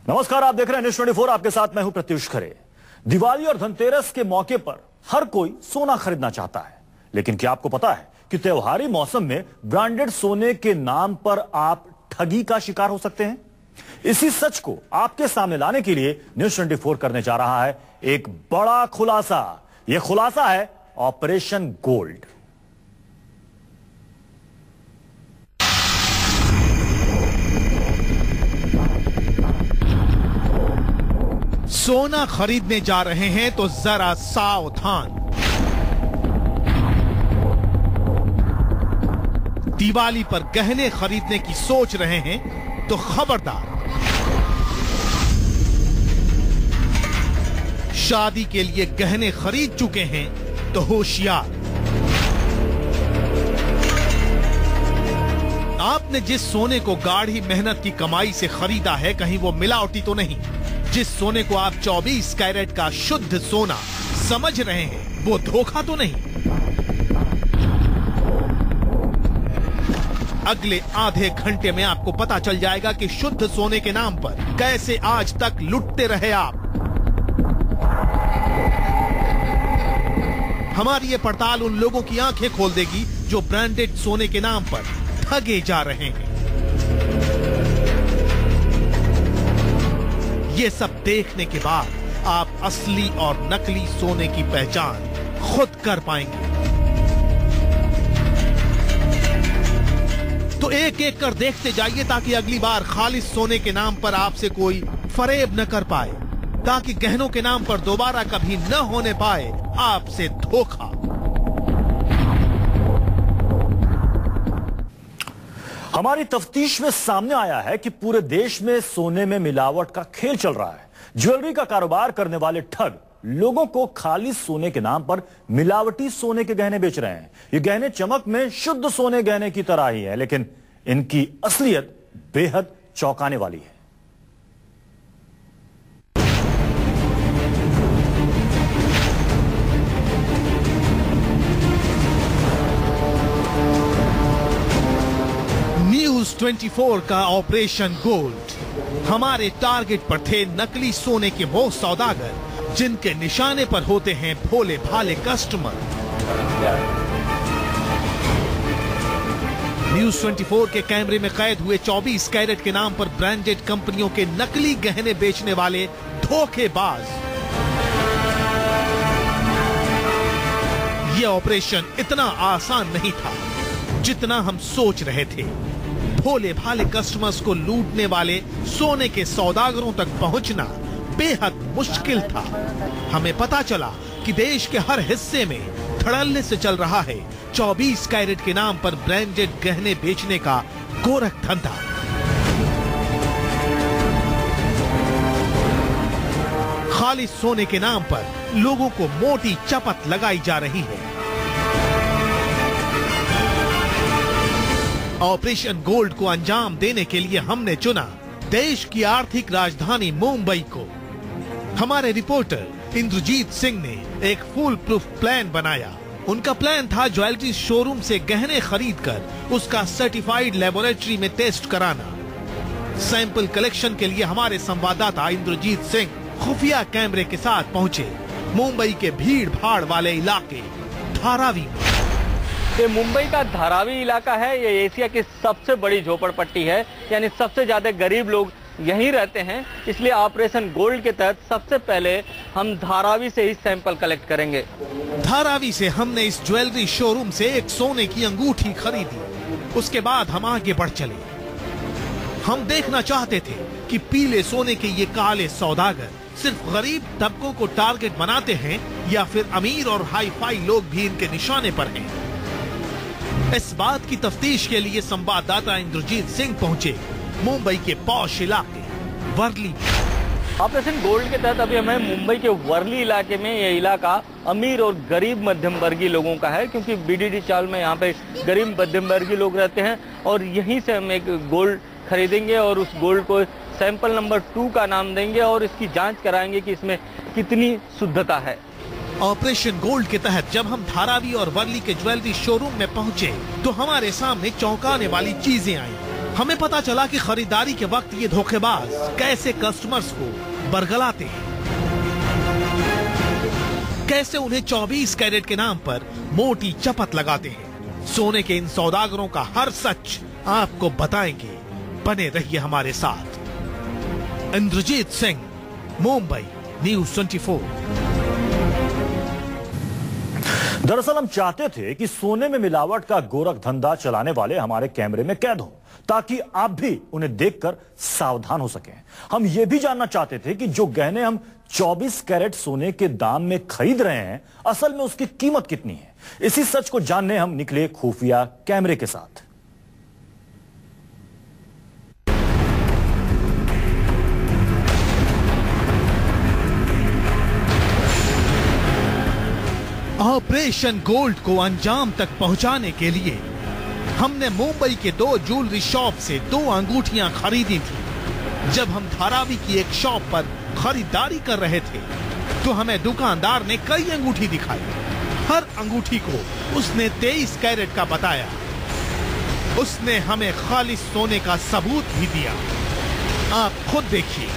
नमस्कार, आप देख रहे हैं न्यूज़ 24। आपके साथ मैं हूं प्रत्युष खरे। दिवाली और धनतेरस के मौके पर हर कोई सोना खरीदना चाहता है, लेकिन क्या आपको पता है कि त्योहारी मौसम में ब्रांडेड सोने के नाम पर आप ठगी का शिकार हो सकते हैं। इसी सच को आपके सामने लाने के लिए न्यूज़ 24 करने जा रहा है एक बड़ा खुलासा। यह खुलासा है ऑपरेशन गोल्ड। सोना खरीदने जा रहे हैं तो जरा सावधान। दिवाली पर गहने खरीदने की सोच रहे हैं तो खबरदार। शादी के लिए गहने खरीद चुके हैं तो होशियार। आपने जिस सोने को गाढ़ी मेहनत की कमाई से खरीदा है, कहीं वो मिलावटी तो नहीं। जिस सोने को आप 24 कैरेट का शुद्ध सोना समझ रहे हैं, वो धोखा तो नहीं। अगले आधे घंटे में आपको पता चल जाएगा कि शुद्ध सोने के नाम पर कैसे आज तक लुटते रहे आप। हमारी ये पड़ताल उन लोगों की आंखें खोल देगी जो ब्रांडेड सोने के नाम पर ठगे जा रहे हैं। ये सब देखने के बाद आप असली और नकली सोने की पहचान खुद कर पाएंगे। तो एक एक कर देखते जाइए ताकि अगली बार खालिस सोने के नाम पर आपसे कोई फरेब न कर पाए, ताकि गहनों के नाम पर दोबारा कभी न होने पाए आपसे धोखा। हमारी तफ्तीश में सामने आया है कि पूरे देश में सोने में मिलावट का खेल चल रहा है। ज्वेलरी का कारोबार करने वाले ठग लोगों को खाली सोने के नाम पर मिलावटी सोने के गहने बेच रहे हैं। ये गहने चमक में शुद्ध सोने गहने की तरह ही है, लेकिन इनकी असलियत बेहद चौंकाने वाली है। न्यूज़ 24 का ऑपरेशन गोल्ड। हमारे टारगेट पर थे नकली सोने के वो सौदागर जिनके निशाने पर होते हैं भोले भाले कस्टमर। न्यूज़ 24 के कैमरे में कैद हुए 24 कैरेट के नाम पर ब्रांडेड कंपनियों के नकली गहने बेचने वाले धोखेबाज। यह ऑपरेशन इतना आसान नहीं था जितना हम सोच रहे थे। भोले भाले कस्टमर्स को लूटने वाले सोने के सौदागरों तक पहुंचना बेहद मुश्किल था। हमें पता चला कि देश के हर हिस्से में धड़ल्ले से चल रहा है 24 कैरेट के नाम पर ब्रांडेड गहने बेचने का गोरख धंधा। खालिस सोने के नाम पर लोगों को मोटी चपत लगाई जा रही है। ऑपरेशन गोल्ड को अंजाम देने के लिए हमने चुना देश की आर्थिक राजधानी मुंबई को। हमारे रिपोर्टर इंद्रजीत सिंह ने एक फुल प्रूफ प्लान बनाया। उनका प्लान था ज्वेलरी शोरूम से गहने खरीदकर उसका सर्टिफाइड लेबोरेटरी में टेस्ट कराना। सैंपल कलेक्शन के लिए हमारे संवाददाता इंद्रजीत सिंह खुफिया कैमरे के साथ पहुंचे मुंबई के भीड़ भाड़ वाले इलाके धारावी। ये मुंबई का धारावी इलाका है। ये एशिया की सबसे बड़ी झोपड़पट्टी है, यानी सबसे ज्यादा गरीब लोग यहीं रहते हैं। इसलिए ऑपरेशन गोल्ड के तहत सबसे पहले हम धारावी से ही सैंपल कलेक्ट करेंगे। धारावी से हमने इस ज्वेलरी शोरूम से एक सोने की अंगूठी खरीदी। उसके बाद हम आगे बढ़ चले। हम देखना चाहते थे कि पीले सोने के ये काले सौदागर सिर्फ गरीब तबकों को टारगेट बनाते हैं या फिर अमीर और हाई फाई लोग भी इनके निशाने पर हैं। इस बात की तफ्तीश के लिए संवाददाता इंद्रजीत सिंह पहुंचे मुंबई के पॉश इलाके वर्ली। ऑपरेशन गोल्ड के तहत अभी हमें मुंबई के वर्ली इलाके में ये इलाका अमीर और गरीब मध्यम वर्गीय लोगों का है, क्योंकि बीडीडी चाल में यहाँ पे गरीब मध्यम वर्गीय लोग रहते हैं। और यहीं से हम एक गोल्ड खरीदेंगे और उस गोल्ड को सैंपल नंबर 2 का नाम देंगे और इसकी जांच कराएंगे कि इसमें कितनी शुद्धता है। ऑपरेशन गोल्ड के तहत जब हम धारावी और वर्ली के ज्वेलरी शोरूम में पहुंचे तो हमारे सामने चौंकाने वाली चीजें आई। हमें पता चला कि खरीदारी के वक्त ये धोखेबाज कैसे कस्टमर्स को बरगलाते हैं, कैसे उन्हें 24 कैरेट के नाम पर मोटी चपत लगाते हैं। सोने के इन सौदागरों का हर सच आपको बताएंगे, बने रहिए हमारे साथ। इंद्रजीत सिंह, मुंबई, न्यूज़ 24। दरअसल हम चाहते थे कि सोने में मिलावट का गोरख धंधा चलाने वाले हमारे कैमरे में कैद हो, ताकि आप भी उन्हें देखकर सावधान हो सकें। हम यह भी जानना चाहते थे कि जो गहने हम 24 कैरेट सोने के दाम में खरीद रहे हैं, असल में उसकी कीमत कितनी है। इसी सच को जानने हम निकले खुफिया कैमरे के साथ। ऑपरेशन गोल्ड को अंजाम तक पहुंचाने के लिए हमने मुंबई के 2 ज्वेलरी शॉप से 2 अंगूठियां खरीदी थी। जब हम धारावी की एक शॉप पर खरीदारी कर रहे थे तो हमें दुकानदार ने कई अंगूठी दिखाई। हर अंगूठी को उसने 23 कैरेट का बताया। उसने हमें खालिस सोने का सबूत भी दिया। आप खुद देखिए।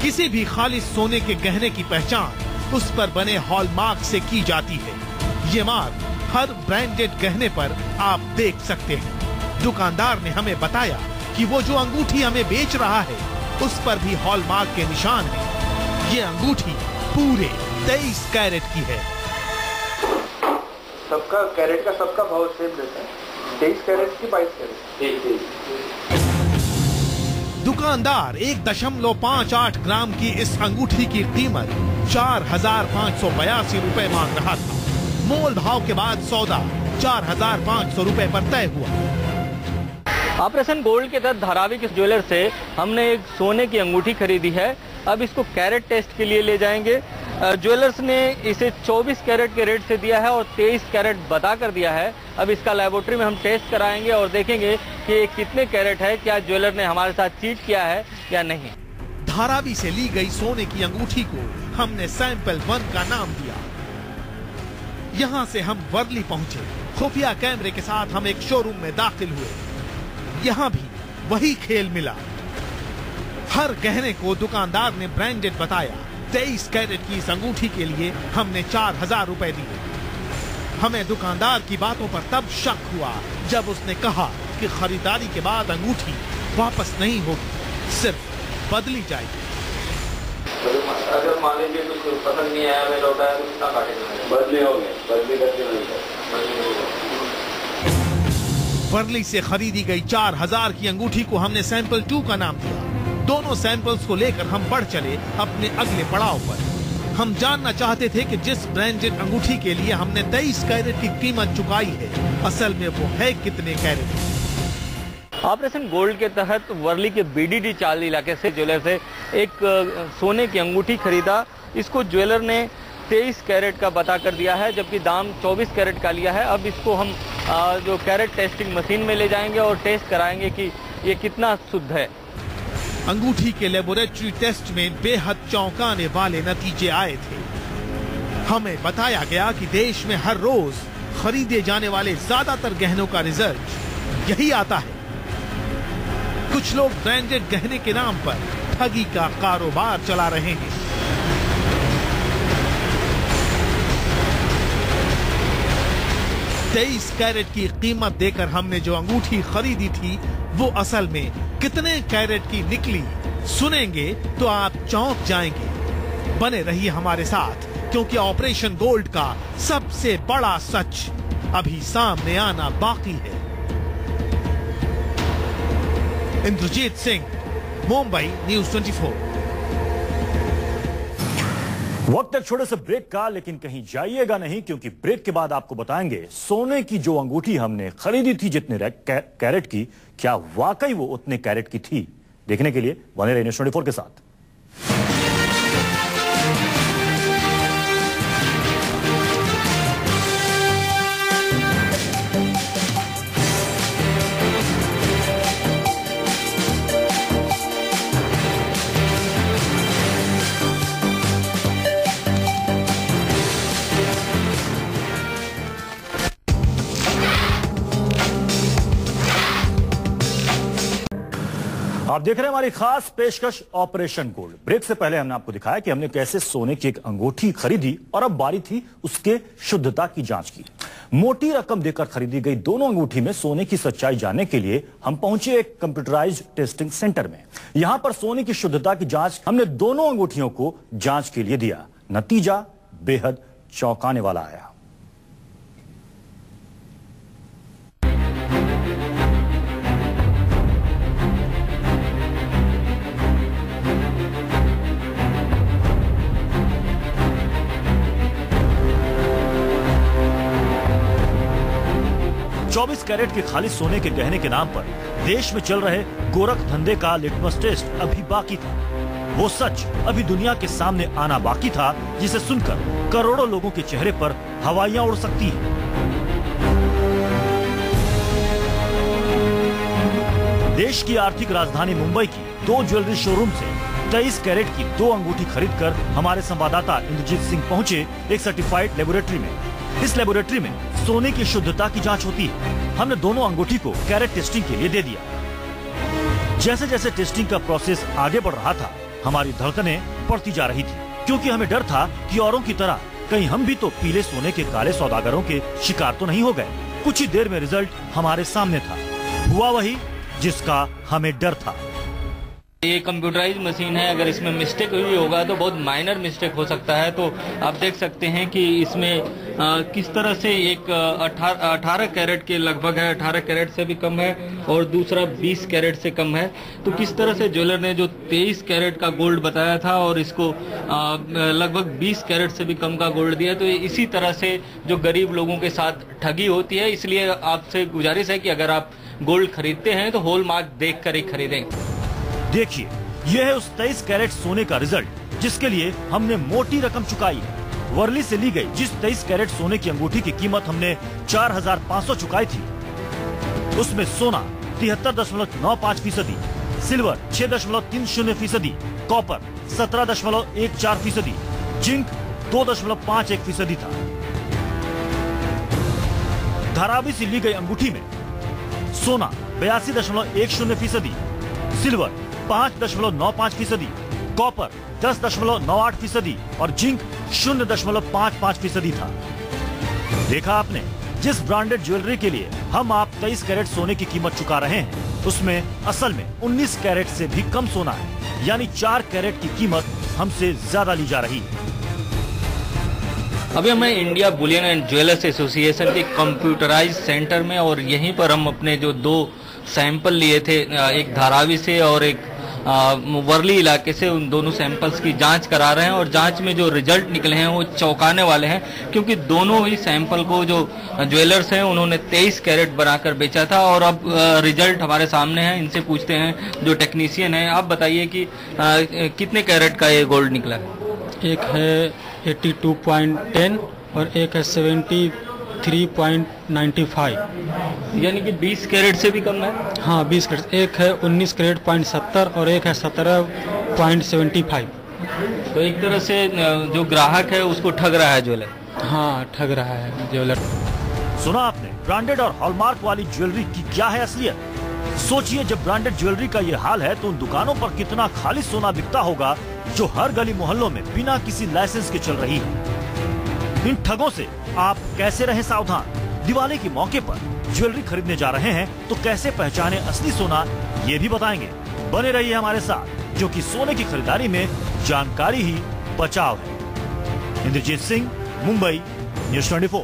किसी भी खालिस सोने के गहने की पहचान उस पर बने हॉलमार्क से की जाती है। ये मार्क हर ब्रांडेड गहने पर आप देख सकते हैं। दुकानदार ने हमें बताया कि वो जो अंगूठी हमें बेच रहा है उस पर भी हॉलमार्क के निशान है। ये अंगूठी पूरे 23 कैरेट की है। सबका कैरेट का सबका भाव सेम रहता है, 23 कैरेट की 22 कैरेट। दुकानदार 1.58 ग्राम की इस अंगूठी की कीमत 4,582 रुपए मांग रहा था। मोल भाव के बाद सौदा 4,500 रुपए पर तय हुआ। ऑपरेशन गोल्ड के तहत धारावी के ज्वेलर से हमने एक सोने की अंगूठी खरीदी है। अब इसको कैरेट टेस्ट के लिए ले जाएंगे। ज्वेलर्स ने इसे 24 कैरेट के रेट से दिया है और 23 कैरेट बता कर दिया है। अब इसका लेबोरेटरी में हम टेस्ट कराएंगे और देखेंगे कि ये कितने कैरेट है, क्या ज्वेलर ने हमारे साथ चीट किया है या नहीं। धारावी से ली गई सोने की अंगूठी को हमने सैंपल 1 का नाम दिया। यहाँ से हम वर्ली पहुंचे। खुफिया कैमरे के साथ हम एक शोरूम में दाखिल हुए। यहाँ भी वही खेल मिला। हर गहने को दुकानदार ने ब्रांडेड बताया। 23 कैरेट की इस अंगूठी के लिए हमने 4,000 रुपए दिए। हमें दुकानदार की बातों पर तब शक हुआ जब उसने कहा कि खरीदारी के बाद अंगूठी वापस नहीं होगी, सिर्फ बदली जाएगी। अगर मान लीजिए कुछ पसंद नहीं आया, मैं लौटाया तो कितना काटेंगे? बदले होंगे, बदली करके वर्ली से खरीदी गई 4,000 की अंगूठी को हमने सैंपल 2 का नाम दिया। दोनों सैंपल्स को लेकर हम बढ़ चले अपने अगले पड़ाव पर। हम जानना चाहते थे कि जिस ब्रांडेड अंगूठी के लिए हमने 23 कैरेट की कीमत चुकाई है, असल में वो है कितने कैरेट। ऑपरेशन गोल्ड के तहत वर्ली के बीडीडी चाल इलाके से ज्वेलर से एक सोने की अंगूठी खरीदा। इसको ज्वेलर ने 23 कैरेट का बता कर दिया है, जबकि दाम 24 कैरेट का लिया है। अब इसको हम जो कैरेट टेस्टिंग मशीन में ले जाएंगे और टेस्ट कराएंगे कि ये कितना शुद्ध है। अंगूठी के लेबोरेटरी टेस्ट में बेहद चौंकाने वाले नतीजे आए थे। हमें बताया गया कि देश में हर रोज खरीदे जाने वाले ज्यादातर गहनों का रिजल्ट यही आता है। कुछ लोग ब्रांडेड गहने के नाम पर ठगी का कारोबार चला रहे हैं। तेईस कैरेट की कीमत देकर हमने जो अंगूठी खरीदी थी वो असल में कितने कैरेट की निकली, सुनेंगे तो आप चौंक जाएंगे। बने रहिए हमारे साथ, क्योंकि ऑपरेशन गोल्ड का सबसे बड़ा सच अभी सामने आना बाकी है। इंद्रजीत सिंह, मुंबई, न्यूज़ 24। वक्त एक छोटे से ब्रेक का, लेकिन कहीं जाइएगा नहीं, क्योंकि ब्रेक के बाद आपको बताएंगे सोने की जो अंगूठी हमने खरीदी थी जितने कैरेट की, क्या वाकई वो उतने कैरेट की थी। देखने के लिए बने रहिए न्यूज़ 24 के साथ। आप देख रहे हैं हमारी खास पेशकश ऑपरेशन गोल्ड। ब्रेक से पहले हमने आपको दिखाया कि हमने कैसे सोने की एक अंगूठी खरीदी और अब बारी थी उसके शुद्धता की जांच की। मोटी रकम देकर खरीदी गई दोनों अंगूठी में सोने की सच्चाई जानने के लिए हम पहुंचे एक कंप्यूटराइज्ड टेस्टिंग सेंटर में। यहां पर सोने की शुद्धता की जांच हमने दोनों अंगूठियों को जांच के लिए दिया। नतीजा बेहद चौंकाने वाला आया। चौबीस कैरेट के खाली सोने के गहने के नाम पर देश में चल रहे गोरख धंधे का लिटमस टेस्ट अभी बाकी था। वो सच अभी दुनिया के सामने आना बाकी था जिसे सुनकर करोड़ों लोगों के चेहरे पर हवाइयां उड़ सकती हैं। देश की आर्थिक राजधानी मुंबई की दो ज्वेलरी शोरूम से 23 कैरेट की दो अंगूठी खरीदकर हमारे संवाददाता इंद्रजीत सिंह पहुंचे एक सर्टिफाइड लेबोरेटरी में। इस लेबोरेटरी में सोने की शुद्धता की जांच होती है। हमने दोनों अंगूठी को कैरेट टेस्टिंग के लिए दे दिया। जैसे जैसे टेस्टिंग का प्रोसेस आगे बढ़ रहा था, हमारी धड़कनें बढ़ती जा रही थी, क्योंकि हमें डर था कि औरों की तरह कहीं हम भी तो पीले सोने के काले सौदागरों के शिकार तो नहीं हो गए। कुछ ही देर में रिजल्ट हमारे सामने था। हुआ वही जिसका हमें डर था। ये कंप्यूटराइज मशीन है, अगर इसमें मिस्टेक हुई होगा तो बहुत माइनर मिस्टेक हो सकता है। तो आप देख सकते हैं कि इसमें किस तरह से एक 18 कैरेट के लगभग है, 18 कैरेट से भी कम है, और दूसरा 20 कैरेट से कम है। तो किस तरह से ज्वेलर ने जो 23 कैरेट का गोल्ड बताया था और इसको लगभग 20 कैरेट से भी कम का गोल्ड दिया। तो इसी तरह से जो गरीब लोगों के साथ ठगी होती है। इसलिए आपसे गुजारिश है कि अगर आप गोल्ड खरीदते हैं तो हॉलमार्क देख कर ही खरीदें। देखिए, यह है उस 23 कैरेट सोने का रिजल्ट जिसके लिए हमने मोटी रकम चुकाई है। वर्ली से ली गई जिस 23 कैरेट सोने की अंगूठी की कीमत हमने 4,500 चुकाई थी, उसमें सोना 73.95%, सिल्वर 6.30%, कॉपर 17.14%, जिंक 2.51% था। धारावी से ली गई अंगूठी में सोना 82.10%, सिल्वर 5.95%, कॉपर 10.98% और जिंक 0.55% था। देखा आपने, जिस ब्रांडेड ज्वेलरी के लिए हम आप 23 कैरेट सोने की कीमत चुका रहे हैं, उसमें असल में 19 कैरेट से भी कम सोना है, यानी 4 कैरेट की कीमत हमसे ज्यादा ली जा रही है। अभी हमें India Boolean and jewellers association के कंप्यूटराइज सेंटर में, और यहीं पर हम अपने जो दो सैंपल लिए थे, एक धारावी से और एक वर्ली इलाके से, उन दोनों सैंपल्स की जांच करा रहे हैं। और जांच में जो रिजल्ट निकले हैं वो चौंकाने वाले हैं, क्योंकि दोनों ही सैंपल को जो ज्वेलर्स हैं उन्होंने 23 कैरेट बनाकर बेचा था। और अब रिजल्ट हमारे सामने है, इनसे पूछते हैं जो टेक्नीशियन है। आप बताइए कि कितने कैरेट का ये गोल्ड निकला है? एक है 82.10 और एक है 73.95, यानी कि 20 कैरेट से भी कम है। हाँ 20 कैरेट। एक है 19 कैरेट .70 और एक है 17.75। तो एक तरह से जो ग्राहक है उसको ठग रहा है ज्वेलर। हाँ, ठग रहा है ज्वेलर। सुना आपने, ब्रांडेड और हॉलमार्क वाली ज्वेलरी की क्या है असलियत। सोचिए, जब ब्रांडेड ज्वेलरी का ये हाल है तो उन दुकानों पर कितना खाली सोना बिकता होगा जो हर गली मोहल्लों में बिना किसी लाइसेंस के चल रही है। इन ठगों से आप कैसे रहें सावधान। दिवाली के मौके पर ज्वेलरी खरीदने जा रहे हैं तो कैसे पहचाने असली सोना, ये भी बताएंगे। बने रहिए हमारे साथ, क्योंकि सोने की खरीदारी में जानकारी ही बचाव है। इंद्रजीत सिंह, मुंबई, न्यूज़ 24।